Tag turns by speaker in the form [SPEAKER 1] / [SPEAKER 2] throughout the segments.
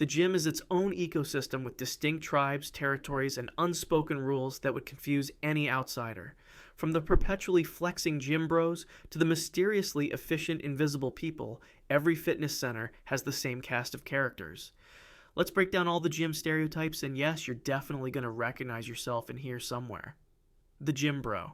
[SPEAKER 1] The gym is its own ecosystem with distinct tribes, territories, and unspoken rules that would confuse any outsider. From the perpetually flexing gym bros to the mysteriously efficient invisible people, every fitness center has the same cast of characters. Let's break down all the gym stereotypes, and yes, you're definitely going to recognize yourself in here somewhere. The gym bro.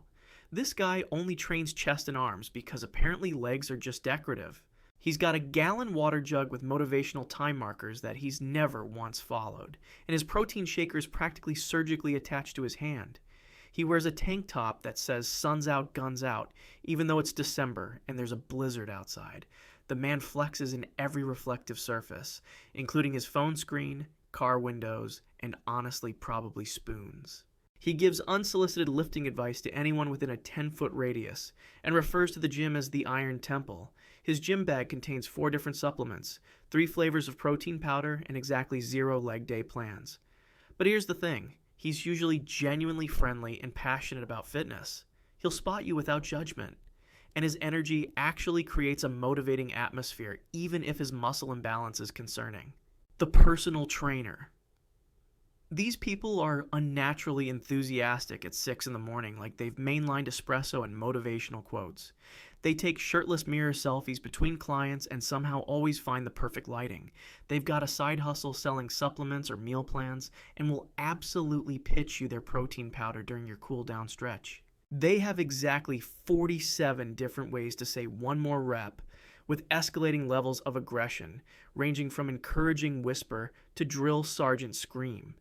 [SPEAKER 1] This guy only trains chest and arms because apparently legs are just decorative. He's got a gallon water jug with motivational time markers that he's never once followed, and his protein shaker is practically surgically attached to his hand. He wears a tank top that says "Sun's out, guns out," even though it's December and there's a blizzard outside. The man flexes in every reflective surface, including his phone screen, car windows, and honestly probably spoons. He gives unsolicited lifting advice to anyone within a 10-foot radius, and refers to the gym as the Iron Temple. His gym bag contains 4 different supplements, 3 flavors of protein powder, and exactly 0 leg day plans. But here's the thing, he's usually genuinely friendly and passionate about fitness. He'll spot you without judgment, and his energy actually creates a motivating atmosphere even if his muscle imbalance is concerning. The personal trainer. These people are unnaturally enthusiastic at 6 in the morning, like they've mainlined espresso and motivational quotes. They take shirtless mirror selfies between clients and somehow always find the perfect lighting. They've got a side hustle selling supplements or meal plans and will absolutely pitch you their protein powder during your cool down stretch. They have exactly 47 different ways to say one more rep, with escalating levels of aggression, ranging from encouraging whisper to drill sergeant scream.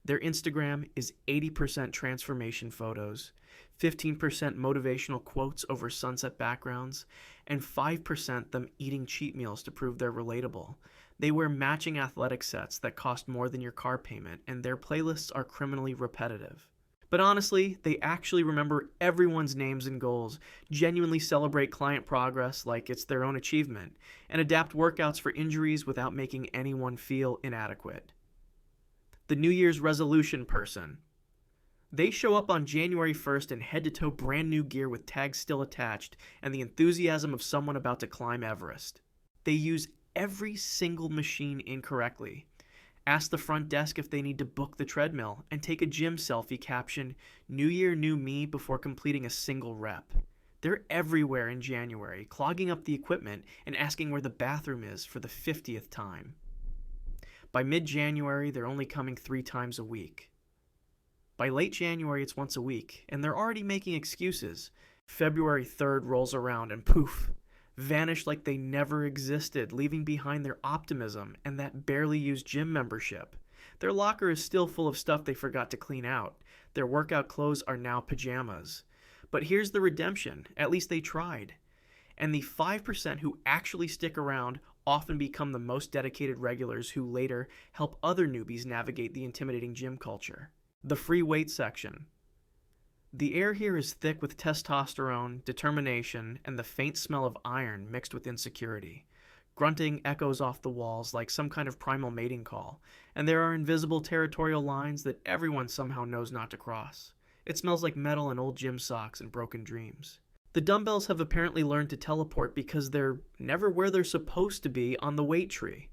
[SPEAKER 1] Their Instagram is 80% transformation photos, 15% motivational quotes over sunset backgrounds, and 5% them eating cheat meals to prove they're relatable. They wear matching athletic sets that cost more than your car payment, and their playlists are criminally repetitive. But honestly, they actually remember everyone's names and goals, genuinely celebrate client progress like it's their own achievement, and adapt workouts for injuries without making anyone feel inadequate. The New Year's resolution person. They show up on January 1st in head-to-toe brand new gear with tags still attached and the enthusiasm of someone about to climb Everest. They use every single machine incorrectly. Ask the front desk if they need to book the treadmill, and take a gym selfie caption, "New Year, New Me," before completing a single rep. They're everywhere in January, clogging up the equipment and asking where the bathroom is for the 50th time. By mid-January, they're only coming 3 times a week. By late January, it's once a week, and they're already making excuses. February 3rd rolls around and poof, vanish like they never existed, leaving behind their optimism and that barely used gym membership. Their locker is still full of stuff they forgot to clean out. Their workout clothes are now pajamas. But here's the redemption, at least they tried. And the 5% who actually stick around often become the most dedicated regulars who later help other newbies navigate the intimidating gym culture. The free weight section. The air here is thick with testosterone, determination, and the faint smell of iron mixed with insecurity. Grunting echoes off the walls like some kind of primal mating call, and there are invisible territorial lines that everyone somehow knows not to cross. It smells like metal and old gym socks and broken dreams. The dumbbells have apparently learned to teleport because they're never where they're supposed to be on the weight tree.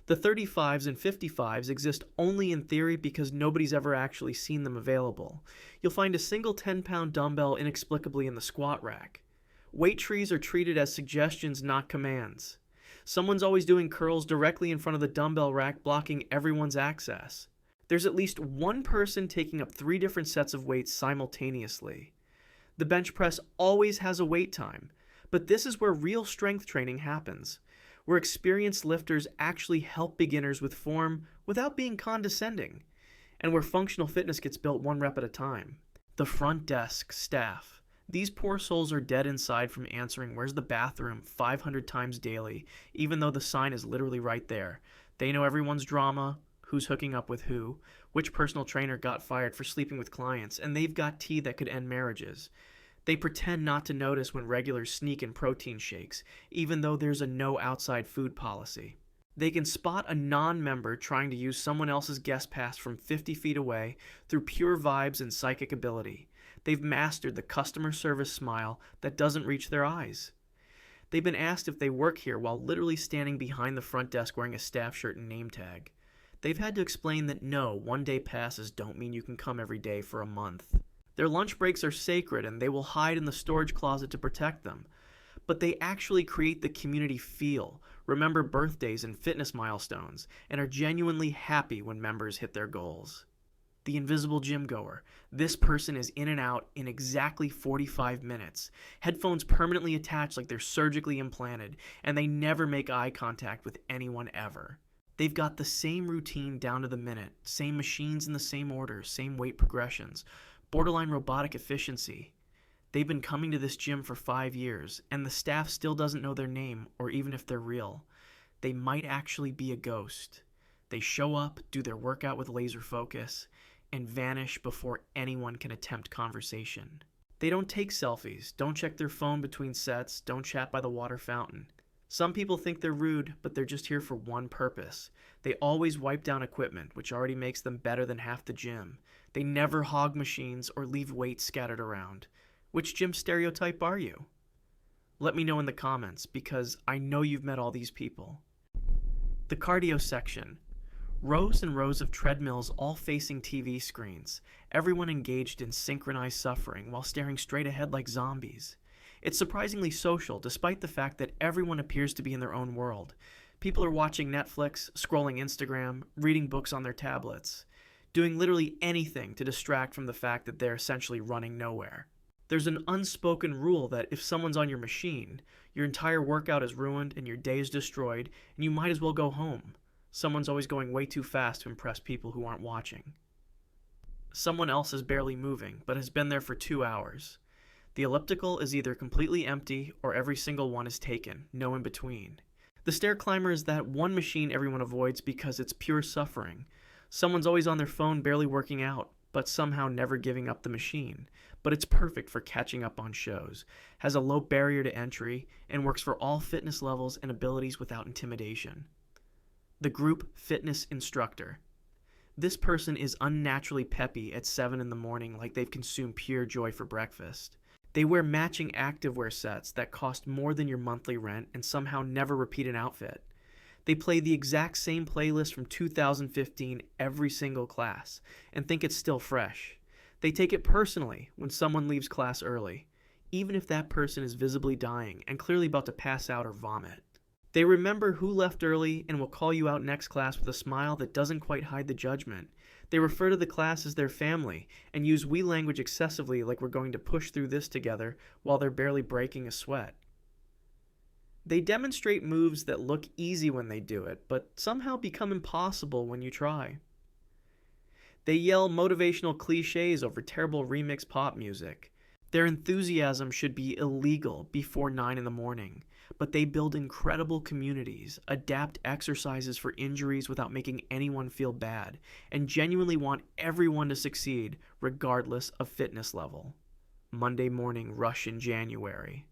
[SPEAKER 1] The 35s and 55s exist only in theory because nobody's ever actually seen them available. You'll find a single 10-pound dumbbell inexplicably in the squat rack. Weight trees are treated as suggestions, not commands. Someone's always doing curls directly in front of the dumbbell rack, blocking everyone's access. There's at least one person taking up 3 different sets of weights simultaneously. The bench press always has a wait time, but this is where real strength training happens, where experienced lifters actually help beginners with form without being condescending, and where functional fitness gets built 1 rep at a time. The front desk staff. These poor souls are dead inside from answering "Where's the bathroom?" 500 times daily, even though the sign is literally right there. They know everyone's drama, who's hooking up with who, which personal trainer got fired for sleeping with clients, and they've got tea that could end marriages. They pretend not to notice when regulars sneak in protein shakes, even though there's a no outside food policy. They can spot a non-member trying to use someone else's guest pass from 50 feet away through pure vibes and psychic ability. They've mastered the customer service smile that doesn't reach their eyes. They've been asked if they work here while literally standing behind the front desk wearing a staff shirt and name tag. They've had to explain that no, one-day passes don't mean you can come every day for a month. Their lunch breaks are sacred and they will hide in the storage closet to protect them. But they actually create the community feel, remember birthdays and fitness milestones, and are genuinely happy when members hit their goals. The invisible gym goer. This person is in and out in exactly 45 minutes. Headphones permanently attached like they're surgically implanted, and they never make eye contact with anyone ever. They've got the same routine down to the minute, same machines in the same order, same weight progressions, borderline robotic efficiency. They've been coming to this gym for 5 years, and the staff still doesn't know their name or even if they're real. They might actually be a ghost. They show up, do their workout with laser focus, and vanish before anyone can attempt conversation. They don't take selfies, don't check their phone between sets, don't chat by the water fountain. Some people think they're rude, but they're just here for one purpose. They always wipe down equipment, which already makes them better than half the gym. They never hog machines or leave weights scattered around. Which gym stereotype are you? Let me know in the comments, because I know you've met all these people. The cardio section. Rows and rows of treadmills all facing TV screens, everyone engaged in synchronized suffering while staring straight ahead like zombies. It's surprisingly social, despite the fact that everyone appears to be in their own world. People are watching Netflix, scrolling Instagram, reading books on their tablets, doing literally anything to distract from the fact that they're essentially running nowhere. There's an unspoken rule that if someone's on your machine, your entire workout is ruined and your day is destroyed, and you might as well go home. Someone's always going way too fast to impress people who aren't watching. Someone else is barely moving, but has been there for 2 hours. The elliptical is either completely empty or every single one is taken, no in between. The stair climber is that one machine everyone avoids because it's pure suffering. Someone's always on their phone barely working out, but somehow never giving up the machine. But it's perfect for catching up on shows, has a low barrier to entry, and works for all fitness levels and abilities without intimidation. The group fitness instructor. This person is unnaturally peppy at 7 in the morning like they've consumed pure joy for breakfast. They wear matching activewear sets that cost more than your monthly rent and somehow never repeat an outfit. They play the exact same playlist from 2015 every single class and think it's still fresh. They take it personally when someone leaves class early, even if that person is visibly dying and clearly about to pass out or vomit. They remember who left early and will call you out next class with a smile that doesn't quite hide the judgment. They refer to the class as their family and use we language excessively like we're going to push through this together while they're barely breaking a sweat. They demonstrate moves that look easy when they do it, but somehow become impossible when you try. They yell motivational cliches over terrible remix pop music. Their enthusiasm should be illegal before 9 in the morning, but they build incredible communities, adapt exercises for injuries without making anyone feel bad, and genuinely want everyone to succeed regardless of fitness level. Monday morning rush in January.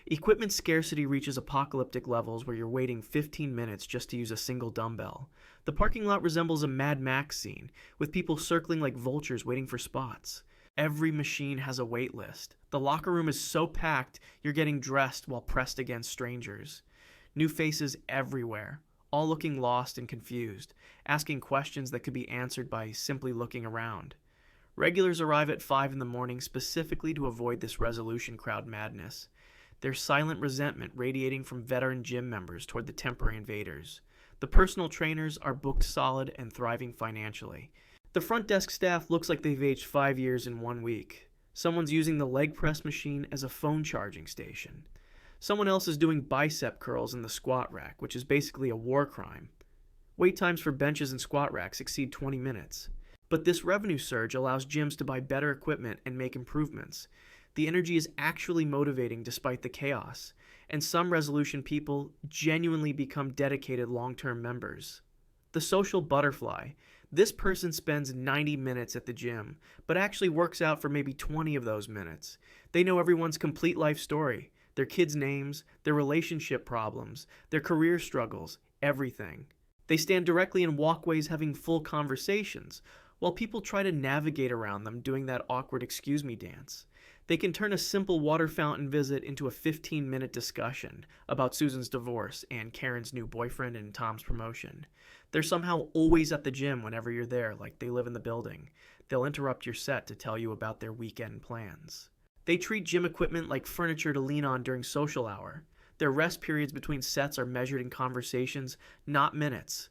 [SPEAKER 1] Equipment scarcity reaches apocalyptic levels where you're waiting 15 minutes just to use a single dumbbell. The parking lot resembles a Mad Max scene, with people circling like vultures waiting for spots. Every machine has a wait list. The locker room is so packed, you're getting dressed while pressed against strangers. New faces everywhere, all looking lost and confused, asking questions that could be answered by simply looking around. Regulars arrive at 5 in the morning specifically to avoid this resolution crowd madness. There's silent resentment radiating from veteran gym members toward the temporary invaders. The personal trainers are booked solid and thriving financially. The front desk staff looks like they've aged 5 years in 1 week. Someone's using the leg press machine as a phone charging station. Someone else is doing bicep curls in the squat rack, which is basically a war crime. Wait times for benches and squat racks exceed 20 minutes. But this revenue surge allows gyms to buy better equipment and make improvements. The energy is actually motivating despite the chaos, and some resolution people genuinely become dedicated long-term members. The social butterfly. This person spends 90 minutes at the gym, but actually works out for maybe 20 of those minutes. They know everyone's complete life story, their kids' names, their relationship problems, their career struggles, everything. They stand directly in walkways having full conversations, while people try to navigate around them doing that awkward excuse me dance. They can turn a simple water fountain visit into a 15-minute discussion about Susan's divorce and Karen's new boyfriend and Tom's promotion. They're somehow always at the gym whenever you're there, like they live in the building. They'll interrupt your set to tell you about their weekend plans. They treat gym equipment like furniture to lean on during social hour. Their rest periods between sets are measured in conversations, not minutes.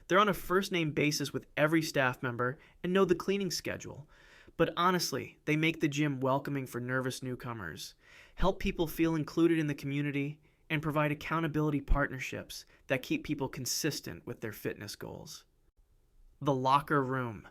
[SPEAKER 1] They're on a first-name basis with every staff member and know the cleaning schedule. But honestly, they make the gym welcoming for nervous newcomers, help people feel included in the community, and provide accountability partnerships that keep people consistent with their fitness goals. The locker room.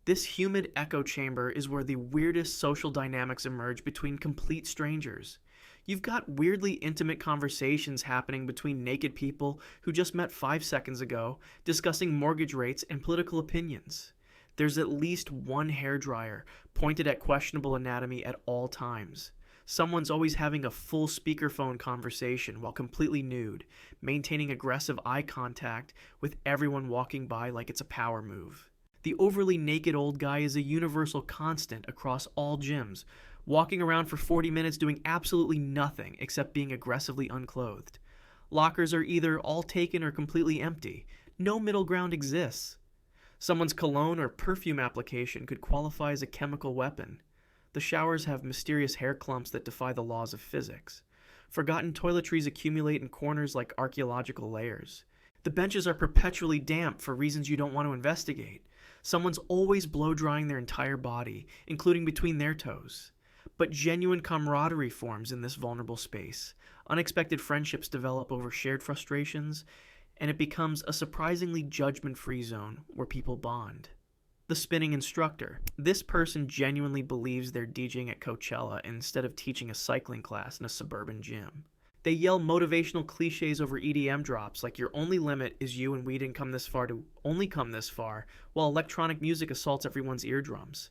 [SPEAKER 1] This humid echo chamber is where the weirdest social dynamics emerge between complete strangers. You've got weirdly intimate conversations happening between naked people who just met 5 seconds ago, discussing mortgage rates and political opinions. There's at least one hairdryer pointed at questionable anatomy at all times. Someone's always having a full speakerphone conversation while completely nude, maintaining aggressive eye contact with everyone walking by like it's a power move. The overly naked old guy is a universal constant across all gyms, walking around for 40 minutes doing absolutely nothing except being aggressively unclothed. Lockers are either all taken or completely empty. No middle ground exists. Someone's cologne or perfume application could qualify as a chemical weapon. The showers have mysterious hair clumps that defy the laws of physics. Forgotten toiletries accumulate in corners like archaeological layers. The benches are perpetually damp for reasons you don't want to investigate. Someone's always blow-drying their entire body, including between their toes. But genuine camaraderie forms in this vulnerable space. Unexpected friendships develop over shared frustrations, and it becomes a surprisingly judgment-free zone where people bond. The spinning instructor. This person genuinely believes they're DJing at Coachella instead of teaching a cycling class in a suburban gym. They yell motivational cliches over EDM drops like your only limit is you and we didn't come this far to only come this far, while electronic music assaults everyone's eardrums.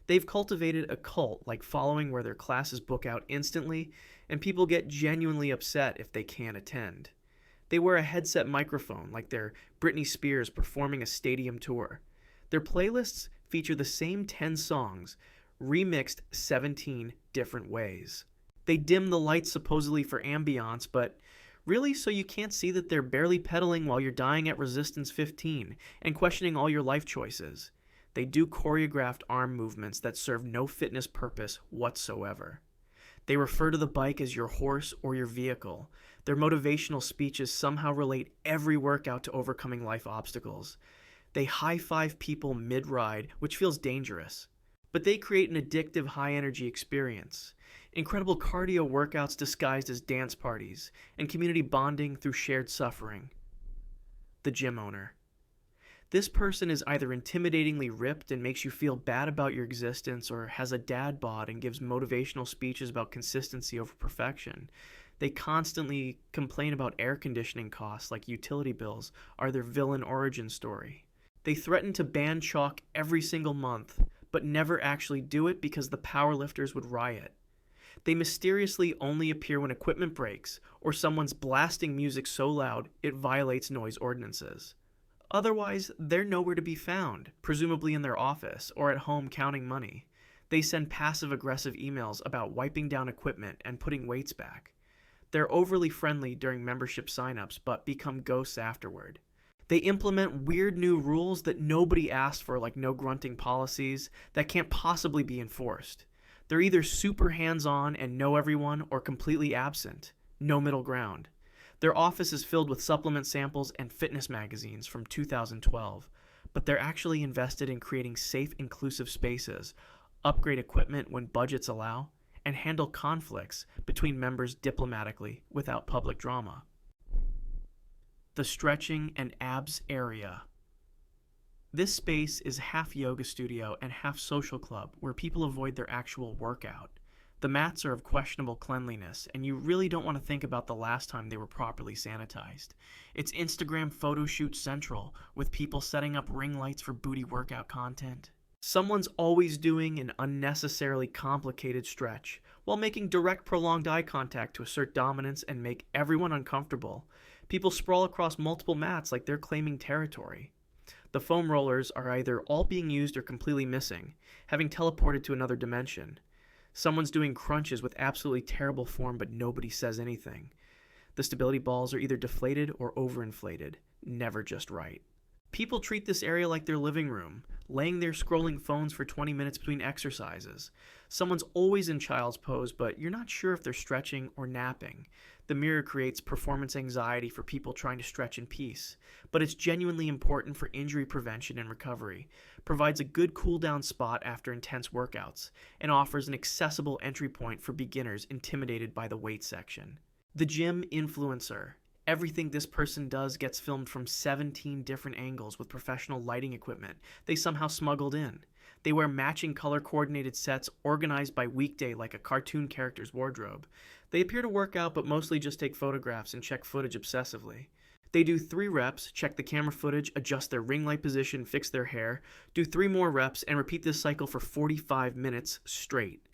[SPEAKER 1] They've cultivated a cult like following where their classes book out instantly, and people get genuinely upset if they can't attend. They wear a headset microphone like they're Britney Spears performing a stadium tour. Their playlists feature the same 10 songs, remixed 17 different ways. They dim the lights supposedly for ambiance, but really so you can't see that they're barely pedaling while you're dying at resistance 15 and questioning all your life choices. They do choreographed arm movements that serve no fitness purpose whatsoever. They refer to the bike as your horse or your vehicle. Their motivational speeches somehow relate every workout to overcoming life obstacles. They high-five people mid-ride, which feels dangerous. But they create an addictive high-energy experience. Incredible cardio workouts disguised as dance parties, and community bonding through shared suffering. The gym owner. This person is either intimidatingly ripped and makes you feel bad about your existence, or has a dad bod and gives motivational speeches about consistency over perfection. They constantly complain about air conditioning costs like utility bills are their villain origin story. They threaten to ban chalk every single month, but never actually do it because the powerlifters would riot. They mysteriously only appear when equipment breaks, or someone's blasting music so loud it violates noise ordinances. Otherwise, they're nowhere to be found, presumably in their office or at home counting money. They send passive-aggressive emails about wiping down equipment and putting weights back. They're overly friendly during membership signups, but become ghosts afterward. They implement weird new rules that nobody asked for, like no grunting policies, that can't possibly be enforced. They're either super hands-on and know everyone, or completely absent. No middle ground. Their office is filled with supplement samples and fitness magazines from 2012, but they're actually invested in creating safe, inclusive spaces, upgrade equipment when budgets allow, and handle conflicts between members diplomatically without public drama. The stretching and abs area. This space is half yoga studio and half social club where people avoid their actual workout. The mats are of questionable cleanliness, and you really don't want to think about the last time they were properly sanitized. It's Instagram photo shoot central, with people setting up ring lights for booty workout content. Someone's always doing an unnecessarily complicated stretch, while making direct prolonged eye contact to assert dominance and make everyone uncomfortable. People sprawl across multiple mats like they're claiming territory. The foam rollers are either all being used or completely missing, having teleported to another dimension. Someone's doing crunches with absolutely terrible form, but nobody says anything. The stability balls are either deflated or overinflated, never just right. People treat this area like their living room, laying there scrolling phones for 20 minutes between exercises. Someone's always in child's pose, but you're not sure if they're stretching or napping. The mirror creates performance anxiety for people trying to stretch in peace, but it's genuinely important for injury prevention and recovery, provides a good cool-down spot after intense workouts, and offers an accessible entry point for beginners intimidated by the weight section. The gym influencer. Everything this person does gets filmed from 17 different angles with professional lighting equipment they somehow smuggled in. They wear matching color-coordinated sets organized by weekday like a cartoon character's wardrobe. They appear to work out but mostly just take photographs and check footage obsessively. They do 3 reps, check the camera footage, adjust their ring light position, fix their hair, do 3 more reps, and repeat this cycle for 45 minutes straight.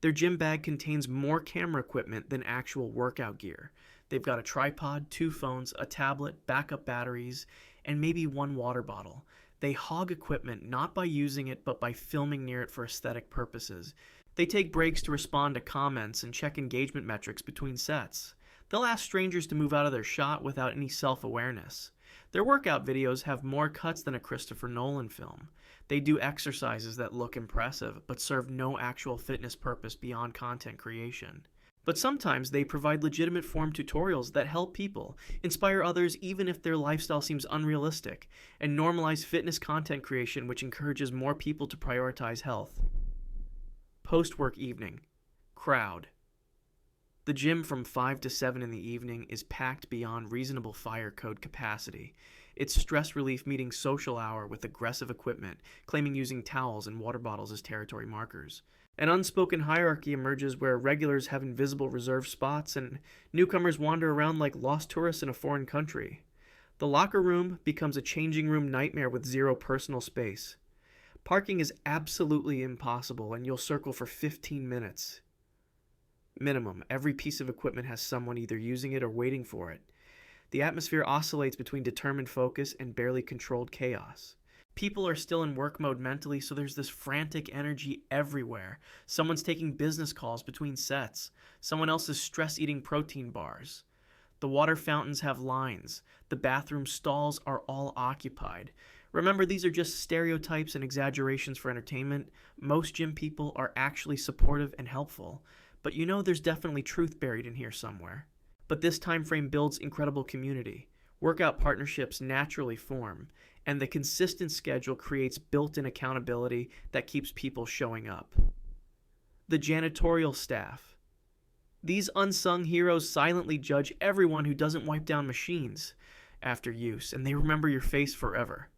[SPEAKER 1] Their gym bag contains more camera equipment than actual workout gear. They've got a tripod, 2 phones, a tablet, backup batteries, and maybe 1 water bottle. They hog equipment not by using it, but by filming near it for aesthetic purposes. They take breaks to respond to comments and check engagement metrics between sets. They'll ask strangers to move out of their shot without any self-awareness. Their workout videos have more cuts than a Christopher Nolan film. They do exercises that look impressive, but serve no actual fitness purpose beyond content creation. But sometimes they provide legitimate form tutorials that help people, inspire others even if their lifestyle seems unrealistic, and normalize fitness content creation which encourages more people to prioritize health. Post-work evening. Crowd. The gym from 5 to 7 in the evening is packed beyond reasonable fire code capacity. It's stress relief meeting social hour with aggressive equipment, claiming using towels and water bottles as territory markers. An unspoken hierarchy emerges where regulars have invisible reserved spots and newcomers wander around like lost tourists in a foreign country. The locker room becomes a changing room nightmare with 0 personal space. Parking is absolutely impossible and you'll circle for 15 minutes. Minimum, every piece of equipment has someone either using it or waiting for it. The atmosphere oscillates between determined focus and barely controlled chaos. People are still in work mode mentally, so there's this frantic energy everywhere. Someone's taking business calls between sets. Someone else is stress-eating protein bars. The water fountains have lines. The bathroom stalls are all occupied. Remember, these are just stereotypes and exaggerations for entertainment. Most gym people are actually supportive and helpful. But you know there's definitely truth buried in here somewhere. But this time frame builds incredible community. Workout partnerships naturally form, and the consistent schedule creates built-in accountability that keeps people showing up. The janitorial staff. These unsung heroes silently judge everyone who doesn't wipe down machines after use, and they remember your face forever.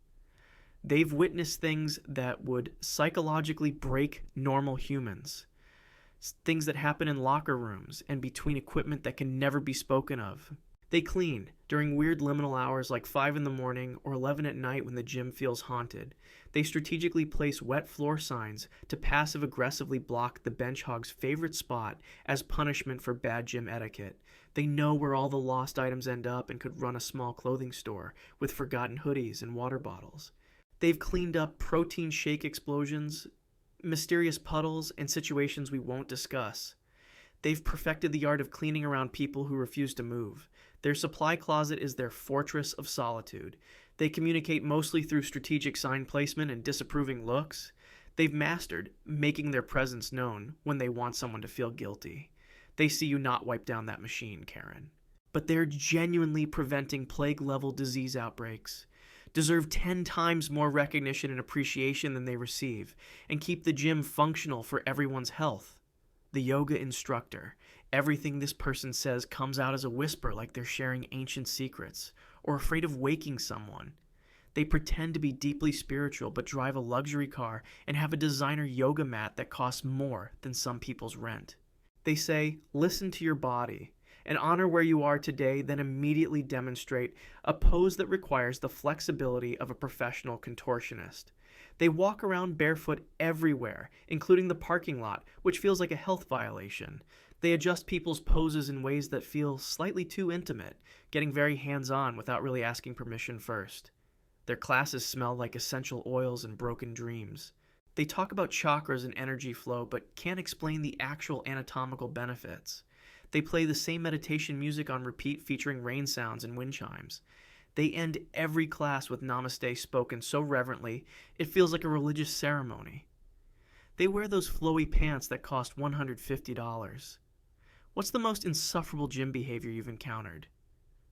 [SPEAKER 1] They've witnessed things that would psychologically break normal humans. Things that happen in locker rooms and between equipment that can never be spoken of. They clean during weird liminal hours like 5 in the morning or 11 at night when the gym feels haunted. They strategically place wet floor signs to passive-aggressively block the bench hog's favorite spot as punishment for bad gym etiquette. They know where all the lost items end up and could run a small clothing store with forgotten hoodies and water bottles. They've cleaned up protein shake explosions, mysterious puddles, and situations we won't discuss. They've perfected the art of cleaning around people who refuse to move. Their supply closet is their fortress of solitude. They communicate mostly through strategic sign placement and disapproving looks. They've mastered making their presence known when they want someone to feel guilty. They see you not wipe down that machine, Karen. But they're genuinely preventing plague-level disease outbreaks, deserve 10 times more recognition and appreciation than they receive, and keep the gym functional for everyone's health. The yoga instructor. Everything this person says comes out as a whisper like they're sharing ancient secrets, or afraid of waking someone. They pretend to be deeply spiritual but drive a luxury car and have a designer yoga mat that costs more than some people's rent. They say, listen to your body, and honor where you are today, then immediately demonstrate a pose that requires the flexibility of a professional contortionist. They walk around barefoot everywhere, including the parking lot, which feels like a health violation. They adjust people's poses in ways that feel slightly too intimate, getting very hands-on without really asking permission first. Their classes smell like essential oils and broken dreams. They talk about chakras and energy flow, but can't explain the actual anatomical benefits. They play the same meditation music on repeat featuring rain sounds and wind chimes. They end every class with namaste spoken so reverently, it feels like a religious ceremony. They wear those flowy pants that cost $150. What's the most insufferable gym behavior you've encountered?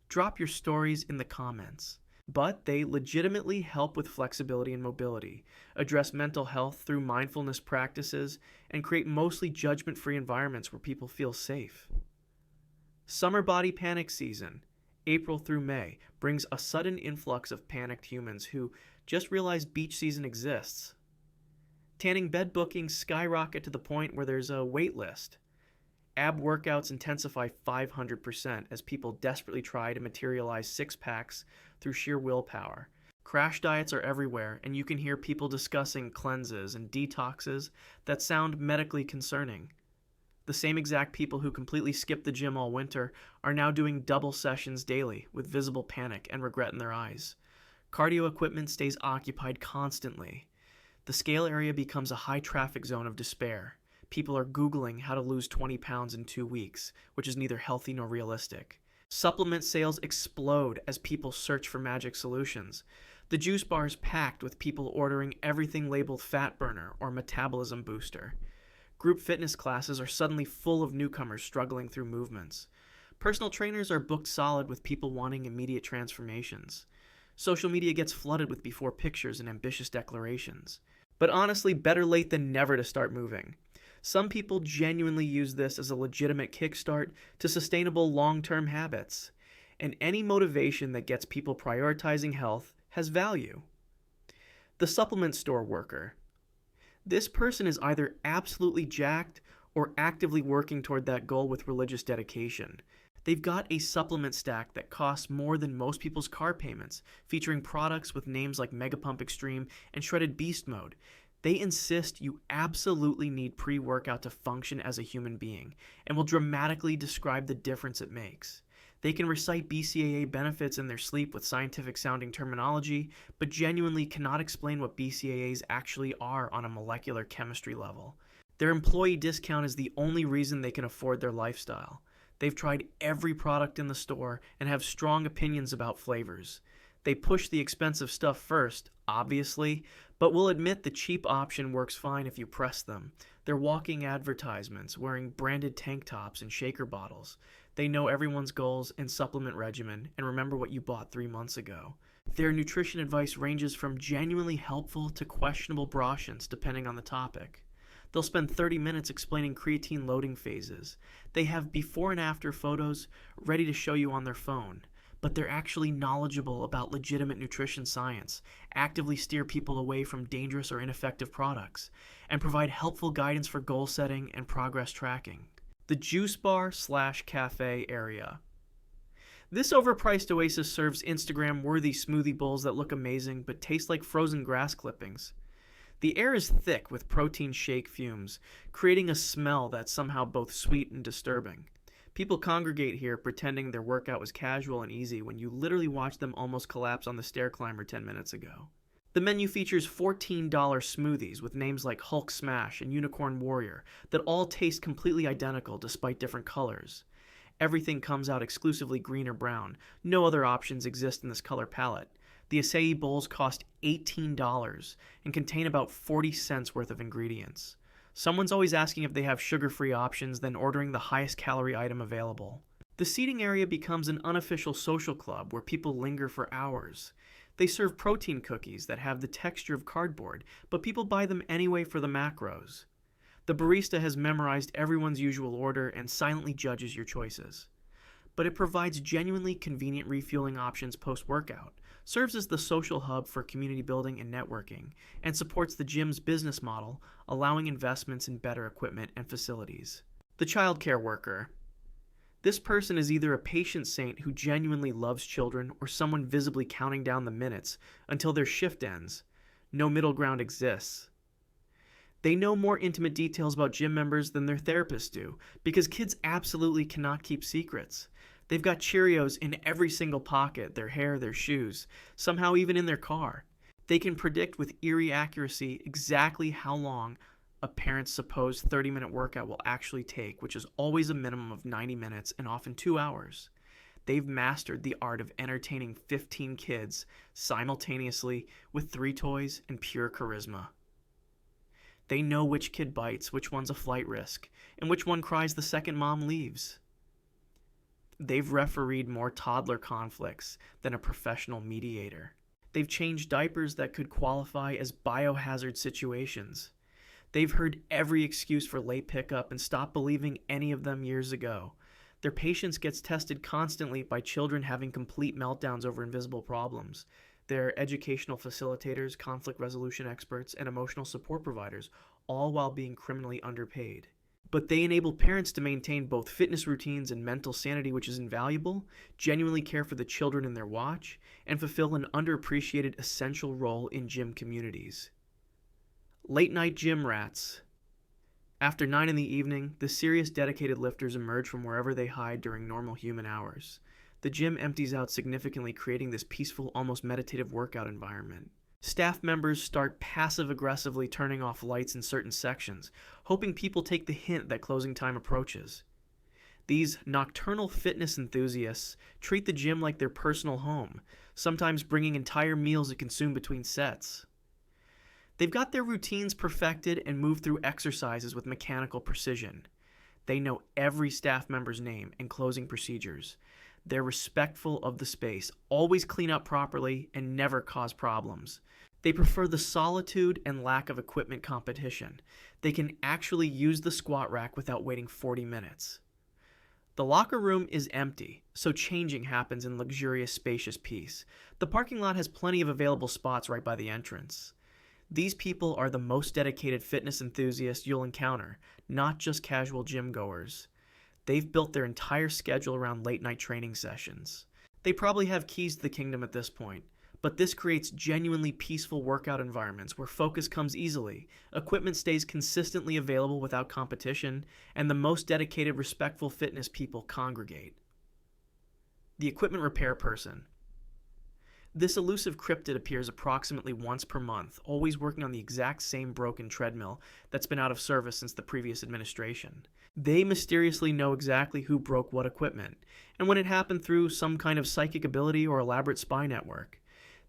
[SPEAKER 1] Drop your stories in the comments. But they legitimately help with flexibility and mobility, address mental health through mindfulness practices, and create mostly judgment-free environments where people feel safe. Summer body panic season, April through May, brings a sudden influx of panicked humans who just realized beach season exists. Tanning bed bookings skyrocket to the point where there's a wait list. Ab workouts intensify 500% as people desperately try to materialize six-packs through sheer willpower. Crash diets are everywhere, and you can hear people discussing cleanses and detoxes that sound medically concerning. The same exact people who completely skipped the gym all winter are now doing double sessions daily with visible panic and regret in their eyes. Cardio equipment stays occupied constantly. The scale area becomes a high-traffic zone of despair. People are Googling how to lose 20 pounds in 2 weeks, which is neither healthy nor realistic. Supplement sales explode as people search for magic solutions. The juice bar is packed with people ordering everything labeled fat burner or metabolism booster. Group fitness classes are suddenly full of newcomers struggling through movements. Personal trainers are booked solid with people wanting immediate transformations. Social media gets flooded with before pictures and ambitious declarations. But honestly, better late than never to start moving. Some people genuinely use this as a legitimate kickstart to sustainable long-term habits. And any motivation that gets people prioritizing health has value. The supplement store worker. This person is either absolutely jacked or actively working toward that goal with religious dedication. They've got a supplement stack that costs more than most people's car payments, featuring products with names like Megapump Extreme and Shredded Beast Mode. They insist you absolutely need pre-workout to function as a human being, and will dramatically describe the difference it makes. They can recite BCAA benefits in their sleep with scientific-sounding terminology, but genuinely cannot explain what BCAAs actually are on a molecular chemistry level. Their employee discount is the only reason they can afford their lifestyle. They've tried every product in the store and have strong opinions about flavors. They push the expensive stuff first, obviously, but will admit the cheap option works fine if you press them. They're walking advertisements, wearing branded tank tops and shaker bottles. They know everyone's goals and supplement regimen and remember what you bought 3 months ago. Their nutrition advice ranges from genuinely helpful to questionable brashens depending on the topic. They'll spend 30 minutes explaining creatine loading phases. They have before and after photos ready to show you on their phone. But they're actually knowledgeable about legitimate nutrition science, actively steer people away from dangerous or ineffective products, and provide helpful guidance for goal setting and progress tracking. The juice bar / cafe area. This overpriced oasis serves Instagram-worthy smoothie bowls that look amazing but taste like frozen grass clippings. The air is thick with protein shake fumes, creating a smell that's somehow both sweet and disturbing. People congregate here pretending their workout was casual and easy when you literally watched them almost collapse on the stair climber 10 minutes ago. The menu features $14 smoothies with names like Hulk Smash and Unicorn Warrior that all taste completely identical despite different colors. Everything comes out exclusively green or brown. No other options exist in this color palette. The acai bowls cost $18 and contain about 40 cents worth of ingredients. Someone's always asking if they have sugar-free options, then ordering the highest calorie item available. The seating area becomes an unofficial social club where people linger for hours. They serve protein cookies that have the texture of cardboard, but people buy them anyway for the macros. The barista has memorized everyone's usual order and silently judges your choices. But it provides genuinely convenient refueling options post-workout, serves as the social hub for community building and networking, and supports the gym's business model, allowing investments in better equipment and facilities. The childcare worker. This person is either a patient saint who genuinely loves children or someone visibly counting down the minutes until their shift ends. No middle ground exists. They know more intimate details about gym members than their therapists do, because kids absolutely cannot keep secrets. They've got Cheerios in every single pocket, their hair, their shoes, somehow even in their car. They can predict with eerie accuracy exactly how long a parent's supposed 30-minute workout will actually take, which is always a minimum of 90 minutes and often 2 hours. They've mastered the art of entertaining 15 kids simultaneously with 3 toys and pure charisma. They know which kid bites, which one's a flight risk, and which one cries the second mom leaves. They've refereed more toddler conflicts than a professional mediator. They've changed diapers that could qualify as biohazard situations. They've heard every excuse for late pickup and stopped believing any of them years ago. Their patience gets tested constantly by children having complete meltdowns over invisible problems. They're educational facilitators, conflict resolution experts, and emotional support providers, all while being criminally underpaid. But they enable parents to maintain both fitness routines and mental sanity, which is invaluable, genuinely care for the children in their watch, and fulfill an underappreciated essential role in gym communities. Late-night gym rats. After 9 in the evening, the serious dedicated lifters emerge from wherever they hide during normal human hours. The gym empties out significantly, creating this peaceful, almost meditative workout environment. Staff members start passive-aggressively turning off lights in certain sections, hoping people take the hint that closing time approaches. These nocturnal fitness enthusiasts treat the gym like their personal home, sometimes bringing entire meals to consume between sets. They've got their routines perfected and move through exercises with mechanical precision. They know every staff member's name and closing procedures. They're respectful of the space, always clean up properly, and never cause problems. They prefer the solitude and lack of equipment competition. They can actually use the squat rack without waiting 40 minutes. The locker room is empty, so changing happens in luxurious, spacious peace. The parking lot has plenty of available spots right by the entrance. These people are the most dedicated fitness enthusiasts you'll encounter, not just casual gym goers. They've built their entire schedule around late-night training sessions. They probably have keys to the kingdom at this point, but this creates genuinely peaceful workout environments where focus comes easily, equipment stays consistently available without competition, and the most dedicated, respectful fitness people congregate. The equipment repair person. This elusive cryptid appears approximately once per month, always working on the exact same broken treadmill that's been out of service since the previous administration. They mysteriously know exactly who broke what equipment, and when it happened through some kind of psychic ability or elaborate spy network.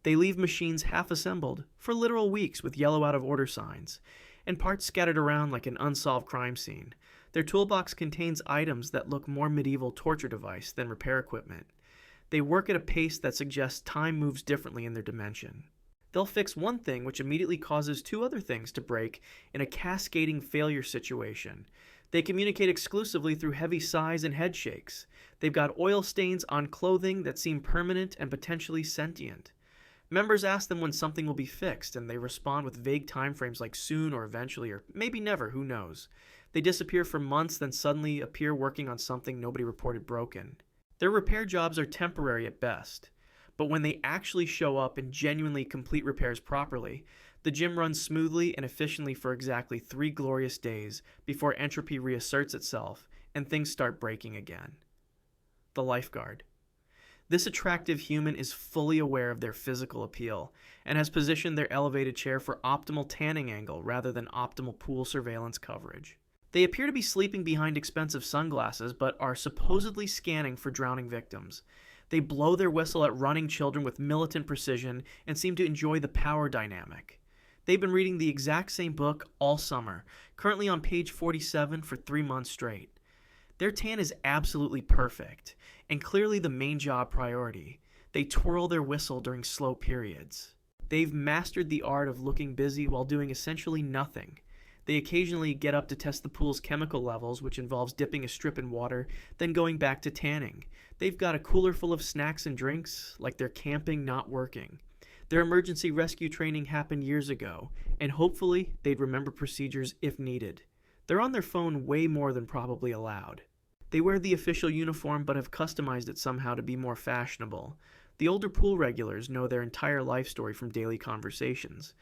[SPEAKER 1] They leave machines half-assembled for literal weeks with yellow out-of-order signs, and parts scattered around like an unsolved crime scene. Their toolbox contains items that look more medieval torture device than repair equipment. They work at a pace that suggests time moves differently in their dimension. They'll fix one thing which immediately causes 2 other things to break in a cascading failure situation. They communicate exclusively through heavy sighs and head shakes. They've got oil stains on clothing that seem permanent and potentially sentient. Members ask them when something will be fixed, and they respond with vague timeframes like soon or eventually or maybe never, who knows. They disappear for months, then suddenly appear working on something nobody reported broken. Their repair jobs are temporary at best, but when they actually show up and genuinely complete repairs properly, the gym runs smoothly and efficiently for exactly 3 glorious days before entropy reasserts itself and things start breaking again. The lifeguard. This attractive human is fully aware of their physical appeal and has positioned their elevated chair for optimal tanning angle rather than optimal pool surveillance coverage. They appear to be sleeping behind expensive sunglasses, but are supposedly scanning for drowning victims. They blow their whistle at running children with militant precision and seem to enjoy the power dynamic. They've been reading the exact same book all summer, currently on page 47 for 3 months straight. Their tan is absolutely perfect, and clearly the main job priority. They twirl their whistle during slow periods. They've mastered the art of looking busy while doing essentially nothing. They occasionally get up to test the pool's chemical levels, which involves dipping a strip in water, then going back to tanning. They've got a cooler full of snacks and drinks, like they're camping, not working. Their emergency rescue training happened years ago, and hopefully they'd remember procedures if needed. They're on their phone way more than probably allowed. They wear the official uniform but have customized it somehow to be more fashionable. The older pool regulars know their entire life story from daily conversations.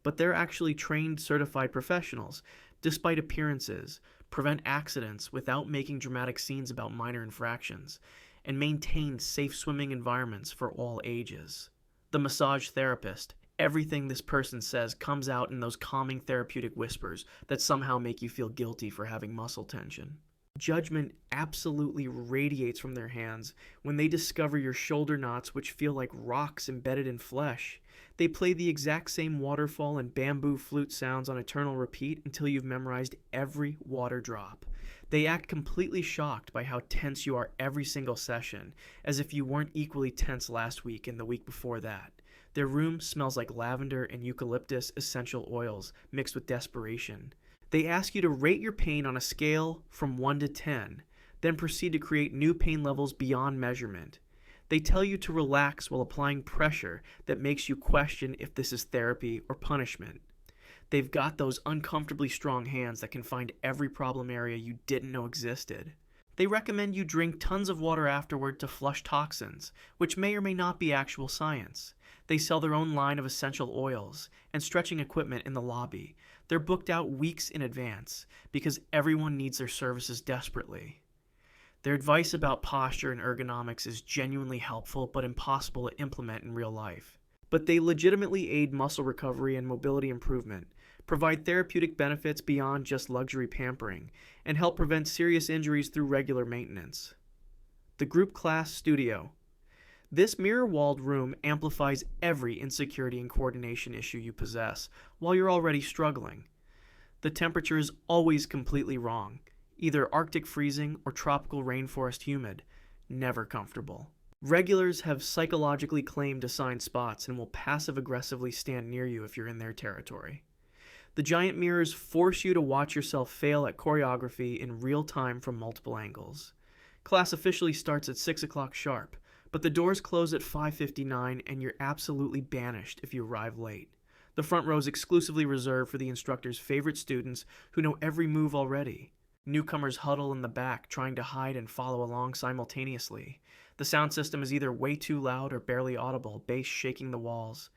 [SPEAKER 1] But they're actually trained, certified professionals, despite appearances, prevent accidents without making dramatic scenes about minor infractions, and maintain safe swimming environments for all ages. The massage therapist. Everything this person says comes out in those calming therapeutic whispers that somehow make you feel guilty for having muscle tension. Judgment absolutely radiates from their hands when they discover your shoulder knots, which feel like rocks embedded in flesh. They play the exact same waterfall and bamboo flute sounds on eternal repeat until you've memorized every water drop. They act completely shocked by how tense you are every single session, as if you weren't equally tense last week and the week before that. Their room smells like lavender and eucalyptus essential oils mixed with desperation. They ask you to rate your pain on a scale from 1 to 10, then proceed to create new pain levels beyond measurement. They tell you to relax while applying pressure that makes you question if this is therapy or punishment. They've got those uncomfortably strong hands that can find every problem area you didn't know existed. They recommend you drink tons of water afterward to flush toxins, which may or may not be actual science. They sell their own line of essential oils and stretching equipment in the lobby. They're booked out weeks in advance because everyone needs their services desperately. Their advice about posture and ergonomics is genuinely helpful but impossible to implement in real life. But they legitimately aid muscle recovery and mobility improvement, provide therapeutic benefits beyond just luxury pampering, and help prevent serious injuries through regular maintenance. The Group Class Studio. This mirror-walled room amplifies every insecurity and coordination issue you possess while you're already struggling. The temperature is always completely wrong, either Arctic freezing or tropical rainforest humid, never comfortable. Regulars have psychologically claimed assigned spots and will passive-aggressively stand near you if you're in their territory. The giant mirrors force you to watch yourself fail at choreography in real time from multiple angles. Class officially starts at 6 o'clock sharp, but the doors close at 5:59 and you're absolutely banished if you arrive late. The front row is exclusively reserved for the instructor's favorite students who know every move already. Newcomers huddle in the back, trying to hide and follow along simultaneously. The sound system is either way too loud or barely audible, bass shaking the walls.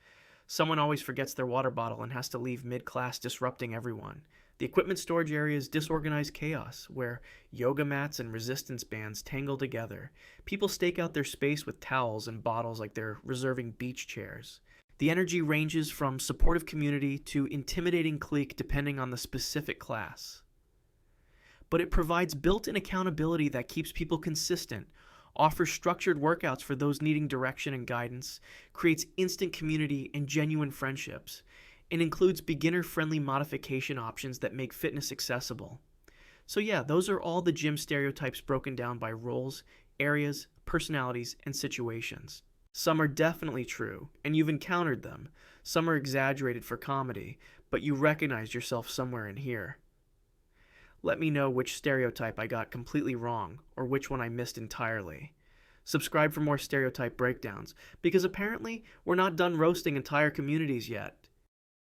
[SPEAKER 1] Someone always forgets their water bottle and has to leave mid-class, disrupting everyone. The equipment storage area is disorganized chaos, where yoga mats and resistance bands tangle together. People stake out their space with towels and bottles like they're reserving beach chairs. The energy ranges from supportive community to intimidating clique depending on the specific class. But it provides built-in accountability that keeps people consistent, offers structured workouts for those needing direction and guidance, creates instant community and genuine friendships, and includes beginner-friendly modification options that make fitness accessible. So yeah, those are all the gym stereotypes broken down by roles, areas, personalities, and situations. Some are definitely true, and you've encountered them. Some are exaggerated for comedy, but you recognize yourself somewhere in here. Let me know which stereotype I got completely wrong, or which one I missed entirely. Subscribe for more stereotype breakdowns, because apparently we're not done roasting entire communities yet.